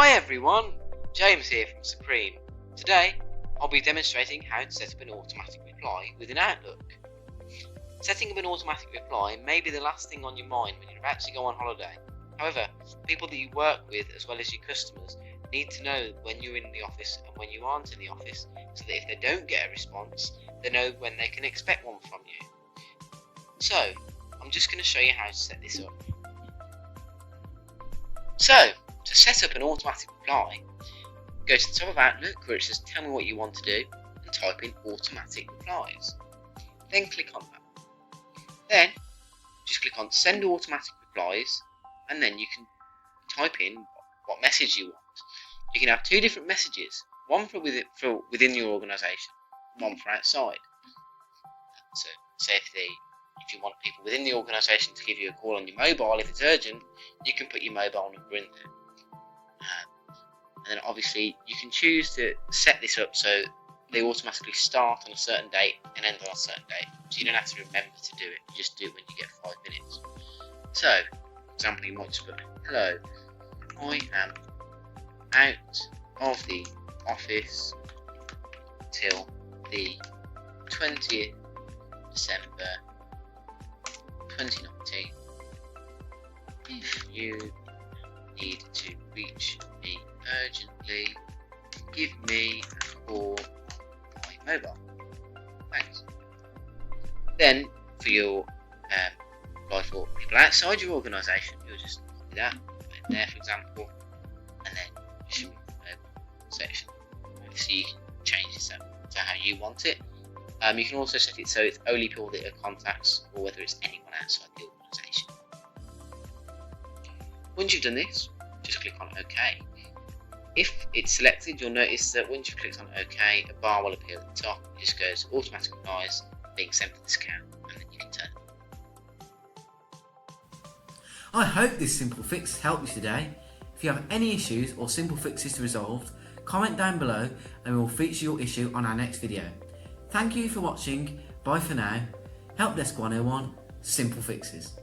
Hi everyone, James here from Supreme. Today I'll be demonstrating how to set up an automatic reply within Outlook. Setting up an automatic reply may be the last thing on your mind when you're about to go on holiday. However, people that you work with as well as your customers need to know when you're in the office and when you aren't in the office, so that if they don't get a response, they know when they can expect one from you. So, I'm just going to show you how to set this up. So, to set up an automatic reply, go to the top of Outlook where it says tell me what you want to do and type in automatic replies. Then click on that. Then just click on send automatic replies, and then you can type in what message you want. You can have two different messages, one for within your organisation, one for outside. So say if you want people within the organisation to give you a call on your mobile if it's urgent, you can put your mobile number in there. And then obviously you can choose to set this up so they automatically start on a certain date and end on a certain date. So you don't have to remember to do it, you just do it when you get 5 minutes. So, for example, you might just put, hello, I am out of the office till the 20th December 2019. If you need to reach me urgently, give me a call on my mobile. Thanks. Then for your reply for people outside your organisation, you'll just copy that, put it there for example, and then show me the mobile section. Obviously you can change this up to how you want it. You can also set it so it's only people that are contacts, or whether it's anyone outside the organisation. Once you've done this, just click on OK. If it's selected, you'll notice that once you've clicked on OK, a bar will appear at the top. It just goes automatic replies being sent to this account, and then you can turn it. I hope this simple fix helped you today. If you have any issues or simple fixes to resolve, comment down below and we will feature your issue on our next video. Thank you for watching. Bye for now. Helpdesk 101, Simple Fixes.